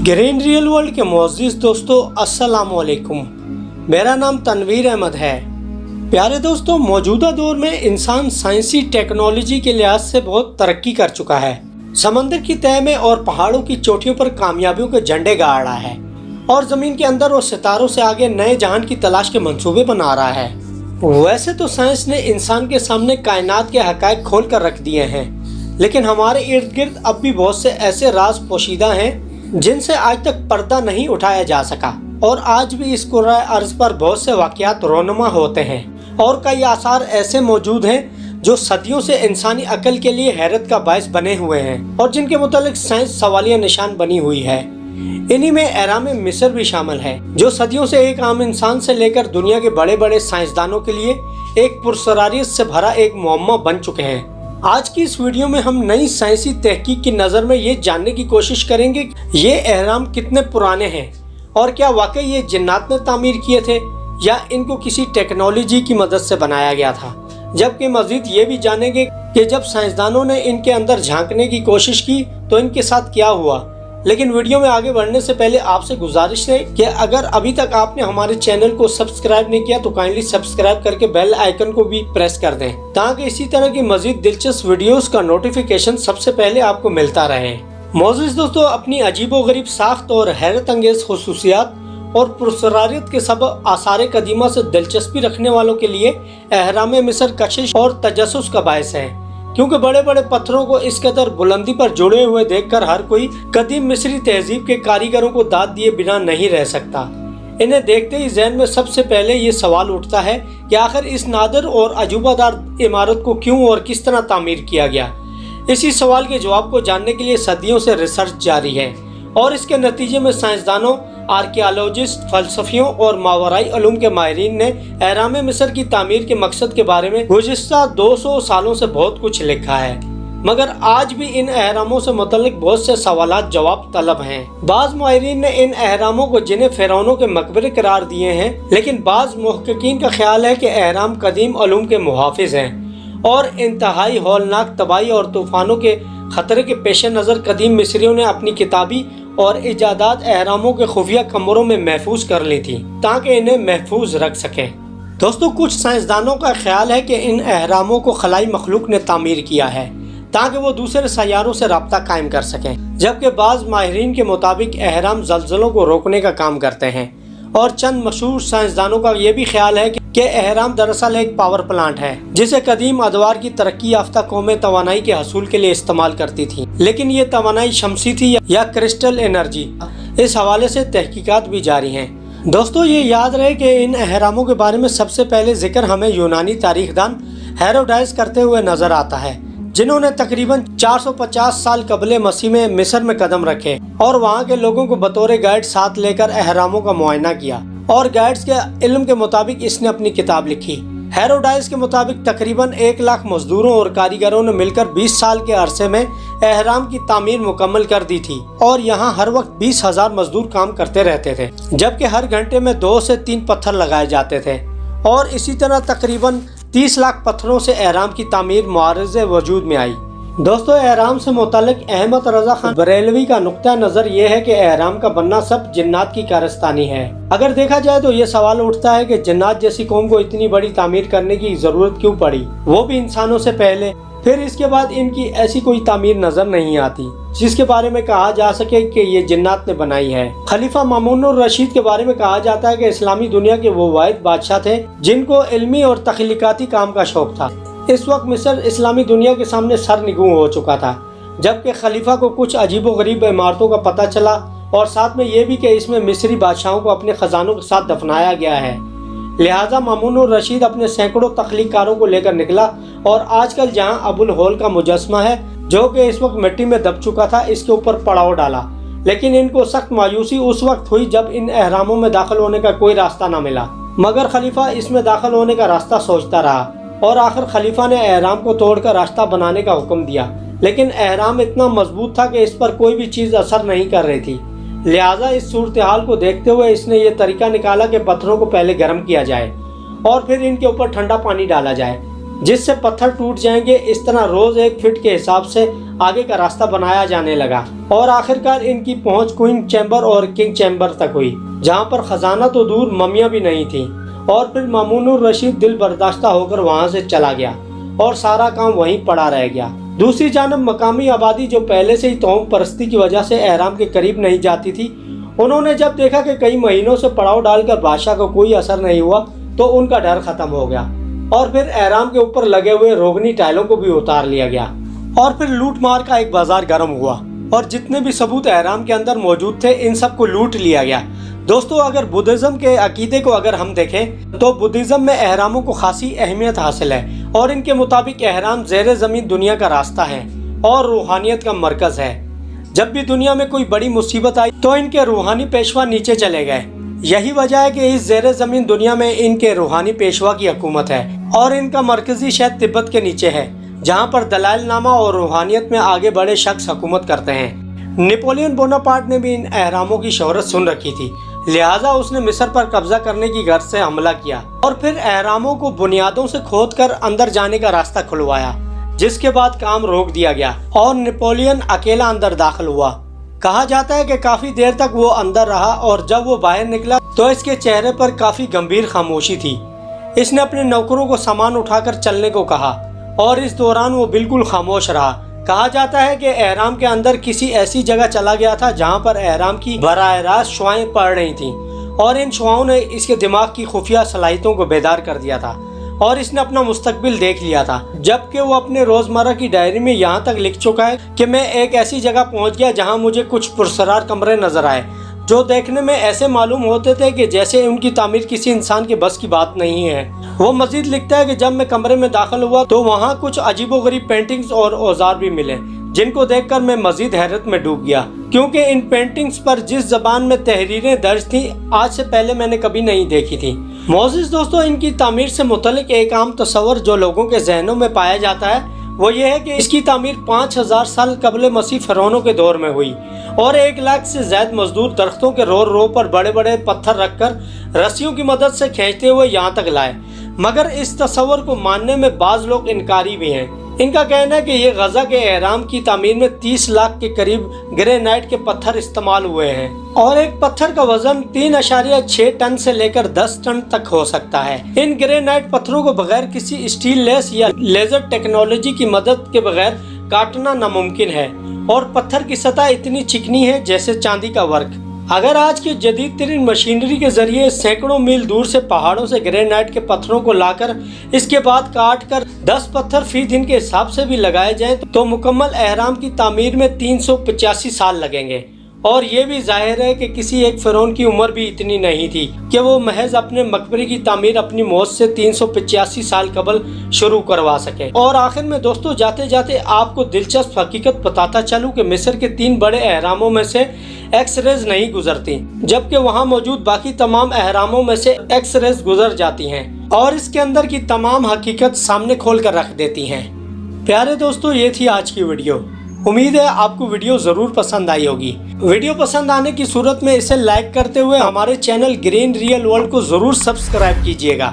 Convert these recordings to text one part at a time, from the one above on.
Green real world के मोअज़्ज़िज़ दोस्तों, अस्सलामु अलैकुम। मेरा नाम तनवीर अहमद है। प्यारे दोस्तों, मौजूदा दौर में इंसान साइंसी टेक्नोलॉजी के लिहाज से बहुत तरक्की कर चुका है। समंदर की तह में और पहाड़ों की चोटियों पर कामयाबियों के झंडे गाड़ रहा है और ज़मीन के अंदर और सितारों से आगे नए जहान की तलाश के मंसूबे बना रहा है। वैसे तो साइंस ने इंसान के सामने कायनात के हक़ाइक़ खोल कर रख दिए हैं, लेकिन हमारे इर्द गिर्द अब भी बहुत से ऐसे राज पोशीदा हैं जिनसे आज तक पर्दा नहीं उठाया जा सका। और आज भी इस कुर्रा अर्ज पर बहुत से वाक़यात रोनुमा होते हैं और कई आसार ऐसे मौजूद हैं जो सदियों से इंसानी अक्ल के लिए हैरत का बायस बने हुए हैं और जिनके मुतालिक साइंस सवालिया निशान बनी हुई है। इन्हीं में एहराम मिस्र भी शामिल है, जो सदियों से एक आम इंसान से लेकर दुनिया के बड़े बड़े साइंसदानों के लिए एक पुरसरारियत से भरा एक मुअम्मा बन चुके हैं। आज की इस वीडियो में हम नई साइंसी तहकीक की नज़र में ये जानने की कोशिश करेंगे कि ये एहराम कितने पुराने हैं और क्या वाकई ये जिन्नात ने तामीर किए थे या इनको किसी टेक्नोलॉजी की मदद से बनाया गया था। जबकि मज़ीद ये भी जानेंगे कि जब साइंसदानों ने इनके अंदर झांकने की कोशिश की तो इनके साथ क्या हुआ। लेकिन वीडियो में आगे बढ़ने से पहले आपसे गुजारिश है कि अगर अभी तक आपने हमारे चैनल को सब्सक्राइब नहीं किया तो काइंडली सब्सक्राइब करके बेल आइकन को भी प्रेस कर दें, ताकि इसी तरह की मजीद दिलचस्प वीडियोस का नोटिफिकेशन सबसे पहले आपको मिलता रहे। मोअज़्ज़िज़ दोस्तों, अपनी अजीबोगरीब साख्त और हैरत अंगेज खुसूसियात और पुरसरारियत के सबब आसार कदीमा से दिलचस्पी रखने वालों के लिए एहराम मिस्र कशिश और तजस्सुस का बायस है, क्योंकि बड़े बड़े पत्थरों को इस कदर बुलंदी पर जुड़े हुए देखकर हर कोई कदीम मिस्री तहजीब के कारीगरों को दाद दिए बिना नहीं रह सकता। इन्हें देखते ही ज़हन में सबसे पहले ये सवाल उठता है कि आखिर इस नादर और अजूबादार इमारत को क्यों और किस तरह तामीर किया गया। इसी सवाल के जवाब को जानने के लिए सदियों से रिसर्च जारी है और इसके नतीजे में साइंसदानों, आर्कियोलॉजिस्ट, फलसफियों और मावराई उलूम के माहिरीन ने एहराम मिस्र की तामीर के मकसद के बारे में गुज़िश्ता 200 सालों से बहुत कुछ लिखा है, मगर आज भी इन एहरामों से मुतल्लिक बहुत से सवालात जवाब तलब हैं। बाज़ माहिरीन ने इन एहरामों को जिन्हें फ़िरौनों के मकबरे करार दिए हैं, लेकिन बाज़ मुहक्किकीन का ख्याल है कि एहराम कदीम उलूम के मुहाफिज हैं और इंतहाई हौलनाक तबाही और तूफ़ानों के ख़तरे के पेश नज़र कदीम मिस्रियों ने अपनी किताबी और इजादात एहरामों के खुफिया कमरों में महफूज कर ली थी ताकि इन्हें महफूज रख सकें। दोस्तों, कुछ साइंसदानों का ख्याल है कि इन एहरामों को खलाई मखलूक ने तामीर किया है ताकि वो दूसरे सैयारों से रब्ता कायम कर सकें, जबकि बाज़ माहिरीन के मुताबिक एहराम ज़लज़लों को रोकने का काम करते हैं। और चंद मशहूर साइंसदानों का ये भी ख्याल है कि एहराम दरअसल एक पावर प्लांट है जिसे कदीम अदवार की तरक्की याफ्ता कौमें तवानाई के हसूल के लिए इस्तेमाल करती थी, लेकिन ये तवानाई शमसी थी या क्रिस्टल एनर्जी। इस हवाले से तहकीकात भी जारी हैं। दोस्तों, ये याद रहे कि इन एहरामों के बारे में सबसे पहले जिक्र हमें यूनानी तारीखदान हेरोडाटस करते हुए नजर आता है, जिन्होंने तकरीबन 450 साल कबले मसीह में मिस्र में कदम रखे और वहाँ के लोगों को बतौर गाइड साथ लेकर एहरामों का मुआयना किया और गाइड्स के इल्म के मुताबिक इसने अपनी किताब लिखी। हेरोडाटस के मुताबिक तकरीबन 1 लाख मजदूरों और कारीगरों ने मिलकर 20 साल के अरसे में एहराम की तामीर मुकम्मल कर दी थी और यहाँ हर वक्त 20,000 मजदूर काम करते रहते थे, जबकि हर घंटे में 2 से 3 पत्थर लगाए जाते थे। और इसी तरह तकरीबन 30 लाख पत्थरों से एहराम की तामीर मुआरज़े वजूद में आई। दोस्तों, एहराम से मुतालिक अहमद रज़ा खान बरेलवी का नुक्ता नज़र ये है कि एहराम का बनना सब जिन्नात की कारस्तानी है। अगर देखा जाए तो ये सवाल उठता है कि जिन्नात जैसी कौम को इतनी बड़ी तामीर करने की ज़रूरत क्यों पड़ी, वो भी इंसानों से पहले। फिर इसके बाद इनकी ऐसी कोई तामीर नज़र नहीं आती जिसके बारे में कहा जा सके कि ये जिन्नात ने बनाई है। खलीफा मामूनुर रशीद के बारे में कहा जाता है कि इस्लामी दुनिया के वो वाहिद बादशाह थे जिनको इल्मी और तख्लीकाती काम का शौक था। इस वक्त मिस्र इस्लामी दुनिया के सामने सरनिगूं हो चुका था, जबकि खलीफा को कुछ अजीबोगरीब इमारतों का पता चला और साथ में ये भी कि इसमें मिस्री बादशाहों को अपने खजानों के साथ दफनाया गया है। लिहाजा मामूनुर रशीद अपने सैकड़ों तख्लीकारों को लेकर निकला और आजकल जहां अबुल होल का मुजस्मा है, जो कि इस वक्त मिट्टी में दब चुका था, इसके ऊपर पड़ाव डाला। लेकिन इनको सख्त मायूसी उस वक्त हुई जब इन एहरामों में दाखिल होने का कोई रास्ता न मिला, मगर खलीफा इसमें दाखिल होने का रास्ता सोचता रहा और आखिर खलीफा ने एहराम को तोड़कर रास्ता बनाने का हुक्म दिया। लेकिन एहराम इतना मजबूत था कि इस पर कोई भी चीज़ असर नहीं कर रही थी। लिहाजा इस सूरत हाल को देखते हुए इसने ये तरीका निकाला कि पत्थरों को पहले गर्म किया जाए और फिर इनके ऊपर ठंडा पानी डाला जाए जिससे पत्थर टूट जाएंगे। इस तरह रोज़ 1 फीट के हिसाब से आगे का रास्ता बनाया जाने लगा और आखिरकार इनकी पहुंच क्वीन चैम्बर और किंग चैम्बर तक हुई, जहां पर खजाना तो दूर ममियां भी नहीं थी। और फिर मामूनुर रशीद दिल बर्दाश्ता होकर वहां से चला गया और सारा काम वहीं पड़ा रह गया। दूसरी जानब मकामी आबादी जो पहले से ही तौम परस्ती की वजह से एहराम के करीब नहीं जाती थी, उन्होंने जब देखा कि कई महीनों से पड़ाव डालकर बादशाह को कोई असर नहीं हुआ तो उनका डर खत्म हो गया और फिर एहराम के ऊपर लगे हुए रोगनी टाइलों को भी उतार लिया गया और फिर लूट मार का एक बाजार गर्म हुआ और जितने भी सबूत एहराम के अंदर मौजूद थे इन सबको लूट लिया गया। दोस्तों, अगर बुद्धिज्म के अकीदे को अगर हम देखें तो बुद्धिज्म में एहरामों को खासी अहमियत हासिल है और इनके मुताबिक एहराम ज़ेरे ज़मीन दुनिया का रास्ता है और रूहानियत का मरकज़ है। जब भी दुनिया में कोई बड़ी मुसीबत आई तो इनके रूहानी पेशवा नीचे चले गए। यही वजह है कि इस ज़ेरे ज़मीन दुनिया में इनके रूहानी पेशवा की हुकूमत है और इनका मरकजी शहर तिब्बत के नीचे है, जहाँ पर दलाइल नामा और रूहानियत में आगे बड़े शख्स हुकूमत करते हैं। नेपोलियन बोनापार्ट ने भी इन एहरामों की शोहरत सुन रखी थी, लिहाजा उसने मिस्र पर कब्जा करने की गर्ज से हमला किया और फिर एहरामों को बुनियादों से खोदकर अंदर जाने का रास्ता खुलवाया, जिसके बाद काम रोक दिया गया और नेपोलियन अकेला अंदर दाखिल हुआ। कहा जाता है कि काफी देर तक वो अंदर रहा और जब वो बाहर निकला तो इसके चेहरे पर काफी गंभीर खामोशी थी। इसने अपने नौकरों को सामान उठाकर चलने को कहा और इस दौरान वो बिल्कुल खामोश रहा। कहा जाता है कि एहराम के अंदर किसी ऐसी जगह चला गया था जहां पर एहराम की बराह रास्त शुआएं पड़ रही थीं और इन शुआओं ने इसके दिमाग की खुफिया सलाहियतों को बेदार कर दिया था और इसने अपना मुस्तकबिल देख लिया था। जबकि वो अपने रोजमर्रा की डायरी में यहाँ तक लिख चुका है कि मैं एक ऐसी जगह पहुँच गया जहाँ मुझे कुछ पुरसरार कमरे नजर आए जो देखने में ऐसे मालूम होते थे कि जैसे उनकी तामीर किसी इंसान के बस की बात नहीं है। वो मजीद लिखता है कि जब मैं कमरे में दाखिल हुआ तो वहाँ कुछ अजीबोगरीब पेंटिंग्स और औजार भी मिले, जिनको देखकर मैं मजीद हैरत में डूब गया, क्योंकि इन पेंटिंग्स पर जिस जबान में तहरीरें दर्ज थी आज से पहले मैंने कभी नहीं देखी थी। मोअज़्ज़िज़ दोस्तों, इनकी तामीर से मुतल्लिक एक आम तस्वर जो लोगों के जहनों में पाया जाता है वो ये है कि इसकी तामीर 5000 साल कबल मसीह फ़िरौनों के दौर में हुई और 1 लाख से ज़्यादा मजदूर दरख्तों के रो पर बड़े बड़े पत्थर रखकर रस्सियों की मदद से खींचते हुए यहाँ तक लाए। मगर इस तस्वर को मानने में बाज़ लोग इनकारी भी हैं। इनका कहना है कि ये गजा के एहराम की तामीर में 30 लाख के करीब ग्रेनाइट के पत्थर इस्तेमाल हुए हैं और एक पत्थर का वजन 3.6 टन से लेकर 10 टन तक हो सकता है। इन ग्रेनाइट पत्थरों को बगैर किसी स्टील लेस या लेजर टेक्नोलॉजी की मदद के बगैर काटना नामुमकिन है और पत्थर की सतह इतनी चिकनी है जैसे चांदी का वर्क। अगर आज की जदीद तरीन मशीनरी के जरिए सैकड़ों मील दूर से पहाड़ों से ग्रेनाइट के पत्थरों को लाकर इसके बाद काट कर 10 पत्थर फी दिन के हिसाब से भी लगाए जाएं तो मुकम्मल एहराम की तामीर में 385 साल लगेंगे। और ये भी जाहिर है कि किसी एक फ़िरौन की उम्र भी इतनी नहीं थी कि वो महज अपने मकबरे की तामीर अपनी मौत से 385 साल कबल शुरू करवा सके। और आखिर में दोस्तों, जाते जाते आपको दिलचस्प हकीकत बताता चलूँ कि मिस्र के 3 बड़े एहरामों में से एक्स-रेज नहीं गुजरती, जबकि वहाँ मौजूद बाकी तमाम एहरामों में से एक्स-रेज गुजर जाती हैं और इसके अंदर की तमाम हकीकत सामने खोल कर रख देती हैं। प्यारे दोस्तों, ये थी आज की वीडियो। उम्मीद है आपको वीडियो ज़रूर पसंद आई होगी। वीडियो पसंद आने की सूरत में इसे लाइक करते हुए हमारे चैनल ग्रीन रियल वर्ल्ड को ज़रूर सब्सक्राइब कीजिएगा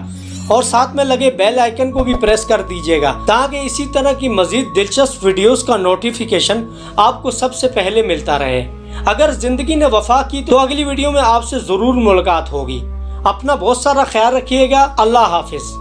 और साथ में लगे बेल आइकन को भी प्रेस कर दीजिएगा ताकि इसी तरह की मज़ीद दिलचस्प वीडियोस का नोटिफिकेशन आपको सबसे पहले मिलता रहे। अगर ज़िंदगी ने वफा की तो अगली वीडियो में आपसे ज़रूर मुलाकात होगी। अपना बहुत सारा ख्याल रखिएगा। अल्लाह हाफिज़।